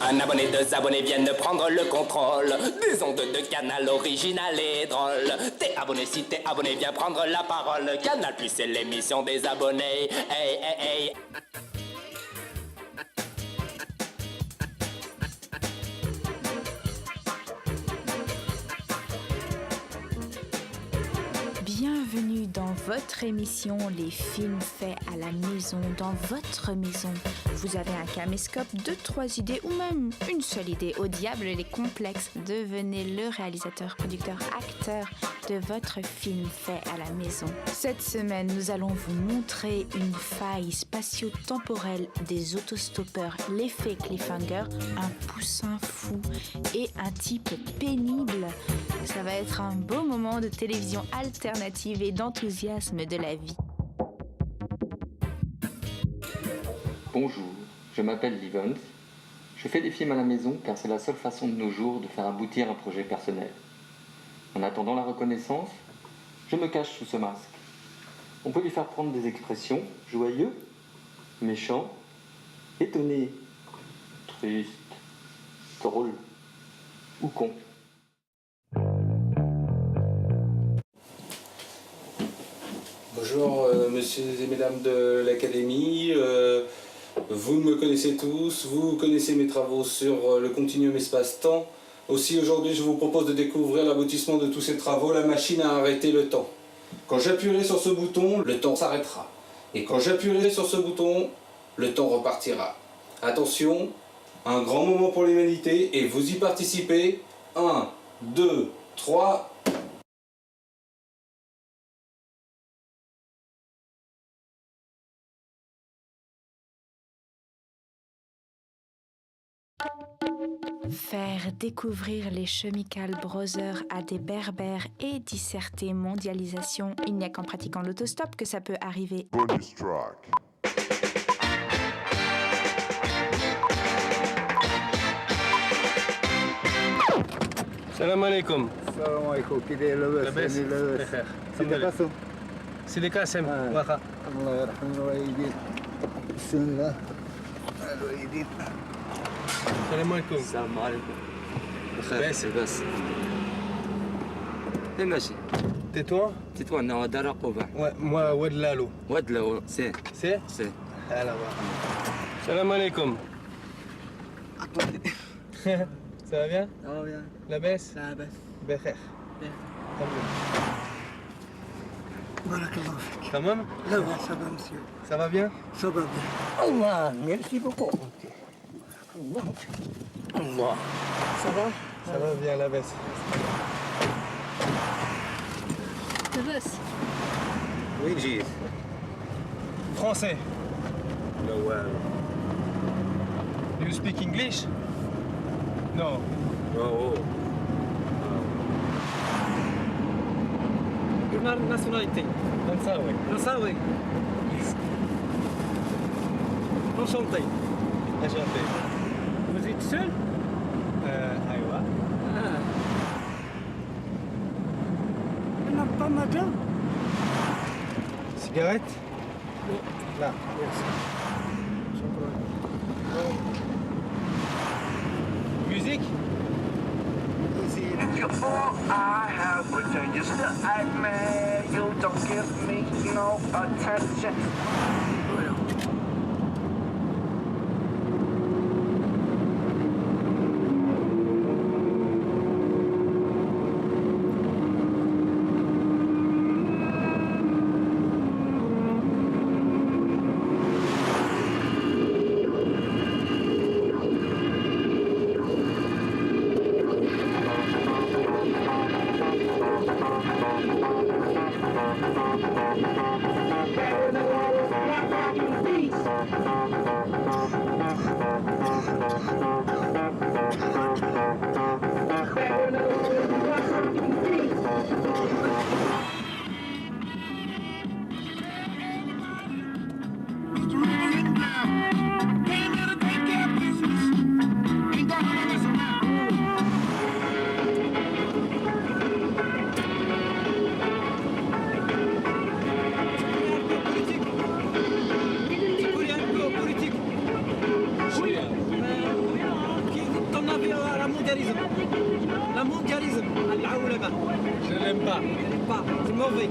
Un abonné, deux abonnés viennent prendre le contrôle des ondes de Canal original et drôle. T'es abonné, si t'es abonné, viens prendre la parole. Canal Plus, c'est l'émission des abonnés. Hey, hey, hey. Bienvenue dans votre émission Les films faits à la maison, dans votre maison. Vous avez un caméscope, 2-3 idées ou même une seule idée. Au diable les complexes, devenez le réalisateur, producteur, acteur de votre film fait à la maison. Cette semaine, nous allons vous montrer une faille spatio-temporelle des autostoppeurs, l'effet cliffhanger, un poussin fou et un type pénible. Ça va être un beau moment de télévision alternative et d'enthousiasme de la vie. Bonjour, je m'appelle Lee Vance. Je fais des films à la maison car c'est la seule façon de nos jours de faire aboutir un projet personnel. En attendant la reconnaissance, je me cache sous ce masque. On peut lui faire prendre des expressions joyeux, méchant, étonné, triste, drôle ou con. Bonjour, messieurs et mesdames de l'Académie. Vous me connaissez tous, vous connaissez mes travaux sur le continuum espace-temps. Aussi, aujourd'hui, je vous propose de découvrir l'aboutissement de tous ces travaux, la machine à arrêter le temps. Quand j'appuierai sur ce bouton, le temps s'arrêtera. Et quand j'appuierai sur ce bouton, le temps repartira. Attention, un grand moment pour l'humanité et vous y participez. 1, 2, 3... Faire découvrir les Chemical Brothers à des berbères et disserter mondialisation, il n'y a qu'en pratiquant l'autostop que ça peut arriver. Bonus track. السلام عليكم. السلام عليكم. كي داير لاباس؟ لاباس بخير. سيدي قاسم. سيدي قاسم واخا. الله يرحم الوالدين. بسم الله. الوالدين. السلام عليكم. السلام عليكم. بخير. بس. فين ماشي؟ تيتوا؟ تيتوا عندنا دار عقوبة. moi واد لالو. واد لو سي. سي؟ هلا بقى. السلام عليكم. Ça va bien? Ça va bien. لاباس؟ لاباس. بخير. الحمد لله. بارك الله فيك. تمام؟ لا با ça va monsieur. Ça va bien? Ça va bien. Allah, merci beaucoup. Allah. Ça va? Ça va bien لاباس. لاباس. وين جيت؟ Français. لا والو. You speak English? No. Quelle nationalité? فرنساوي. فرنساوي. Enchanté. Enchanté. Vous êtes seul? أيوة. On n'a pas madame? Cigarette? لا. Musique? If you all I have returned, you still act mad. You don't give me no attention. mondialisme. Je l'aime pas. C'est mauvais.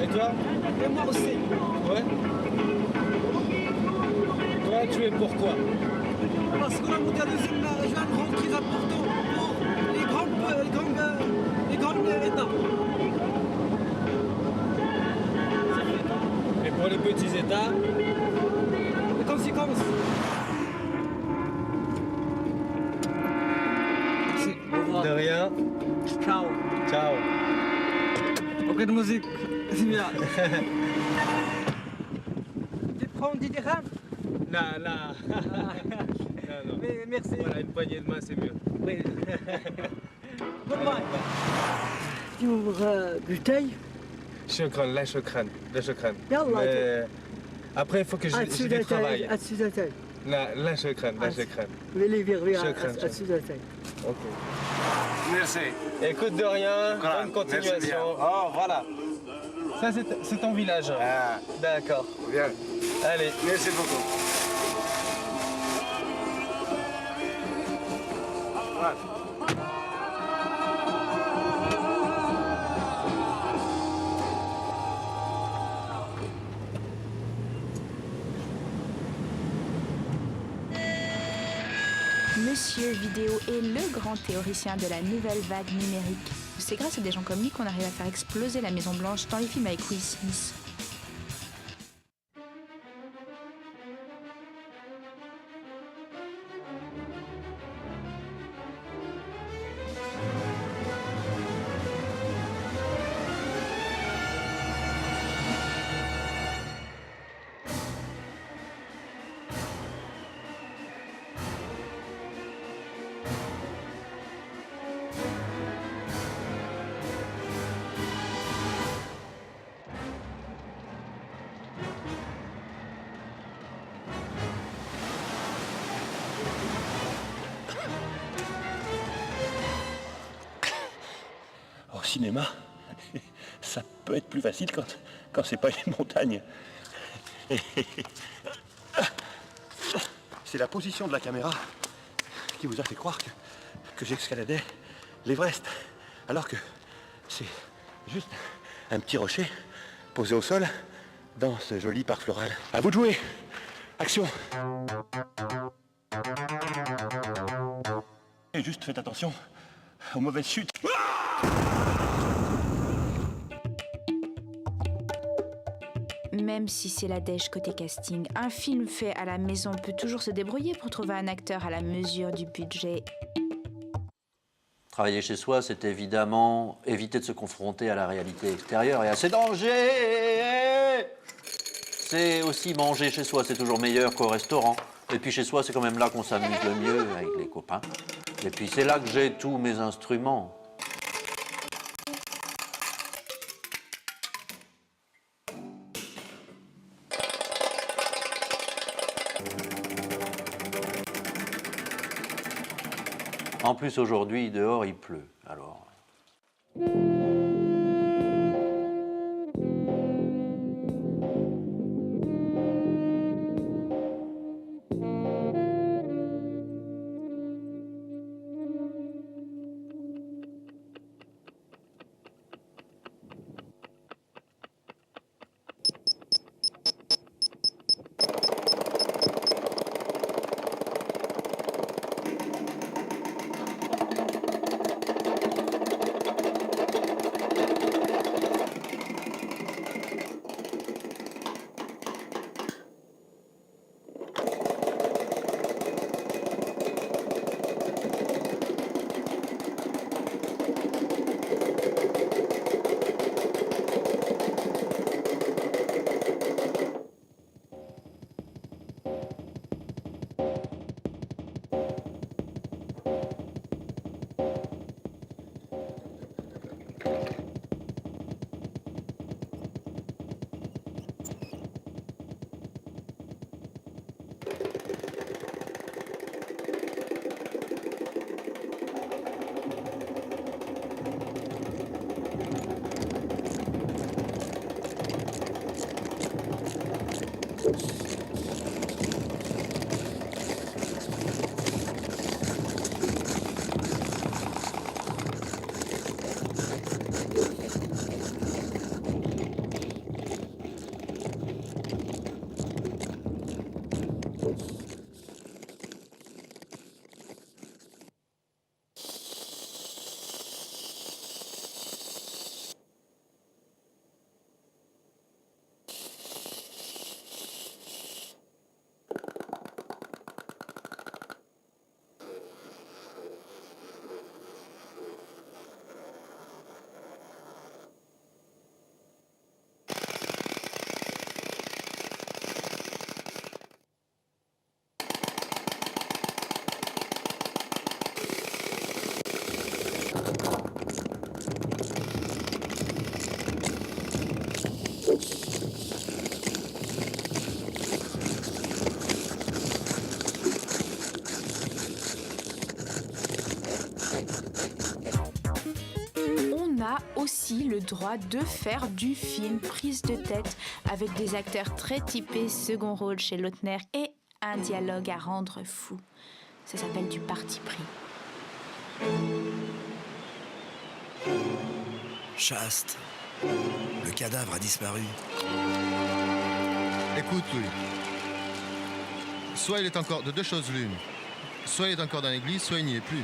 Et toi? Et moi aussi. Ouais. Toi, tu es pourquoi? Parce que le mondialisme joue un rôle très important pour les grands États. Et pour les petits États? Les conséquences. Merci. Au revoir. De rien. Ciao. Ciao. Ok de musique. C'est bien. Tu prends 10 dirhams? Non. Non. Mais merci. Voilà, une poignée de main, c'est mieux. Oui. Goodbye. Tu ouvres bouteille. Shukran, la shukran. Yallah. Mais après, il faut que je du travail. السودانتين. La shukran. اللي يغري شكراً. السودانتين. Ok. Merci. Écoute de rien, Voilà, bonne continuation. merci bien. Oh, voilà. Ça, c'est ton village. Ah, D'accord. bien. Allez. Merci beaucoup. Voilà. Monsieur Vidéo est le grand théoricien de la nouvelle vague numérique. C'est grâce à des gens comme lui qu'on arrive à faire exploser la Maison Blanche dans les films avec Will Smith. Au cinéma, ça peut être plus facile quand c'est pas les montagnes. C'est la position de la caméra qui vous a fait croire que j'escaladais l'Everest, alors que c'est juste un petit rocher posé au sol dans ce joli parc floral. À vous de jouer. Action. Et juste faites attention aux mauvaises chutes. Même si c'est la dèche côté casting, un film fait à la maison peut toujours se débrouiller pour trouver un acteur à la mesure du budget. Travailler chez soi, c'est évidemment éviter de se confronter à la réalité extérieure et à ses dangers. C'est aussi manger chez soi, c'est toujours meilleur qu'au restaurant. Et puis chez soi, c'est quand même là qu'on s'amuse le mieux avec les copains. Et puis c'est là que j'ai tous mes instruments. En plus, aujourd'hui, dehors, il pleut, alors... aussi le droit de faire du film prise de tête avec des acteurs très typés second rôle chez Lautner et un dialogue à rendre fou. Ça s'appelle du parti pris. Chaste, le cadavre a disparu. Écoute, Louis. Soit il est encore de deux choses l'une. Soit il est encore dans l'église, soit il n'y est plus.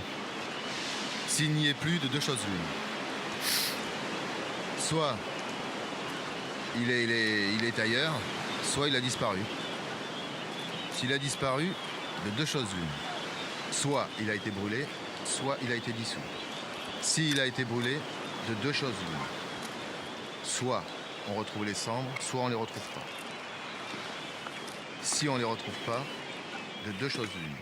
S'il n'y est plus, de deux choses l'une. Soit il est ailleurs, soit il a disparu. S'il a disparu, de deux choses l'une. Soit il a été brûlé, soit il a été dissous. S'il a été brûlé, de deux choses l'une. Soit on retrouve les cendres, soit on ne les retrouve pas. Si on ne les retrouve pas, de deux choses l'une.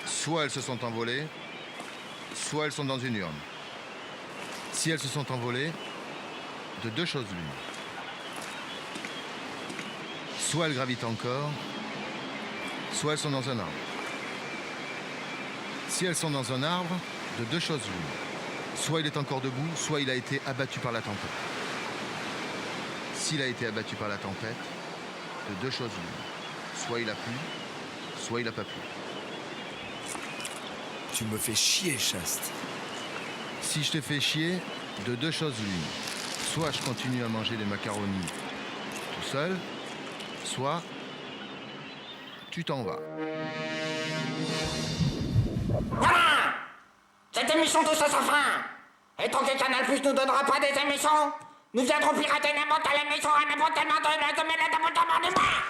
Soit elles se sont envolées, soit elles sont dans une urne. Si elles se sont envolées, de deux choses l'une. Soit elles gravitent encore, soit elles sont dans un arbre. Si elles sont dans un arbre, de deux choses l'une. Soit il est encore debout, soit il a été abattu par la tempête. S'il a été abattu par la tempête, de deux choses l'une. Soit il a plu, soit il n'a pas plu. Tu me fais chier, Chaste. Si je te fais chier, de deux choses l'une. Soit je continue à manger des macaronis tout seul, soit tu t'en vas. Voilà! Cette émission touche à sa fin! Et tant que Canal Plus nous donnera pas des émissions, nous viendrons pirater n'importe quelle émission à n'importe quel moment de la semaine d'abonnement du mois!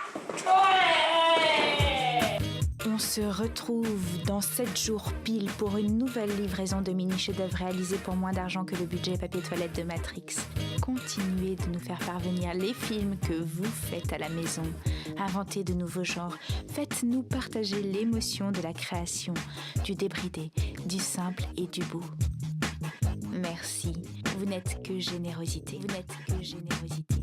On se retrouve dans 7 jours pile pour une nouvelle livraison de mini-chefs-d'œuvre réalisés pour moins d'argent que le budget papier toilette de Matrix. Continuez de nous faire parvenir les films que vous faites à la maison. Inventez de nouveaux genres. Faites-nous partager l'émotion de la création, du débridé, du simple et du beau. Merci. Vous n'êtes que générosité. Vous n'êtes que générosité.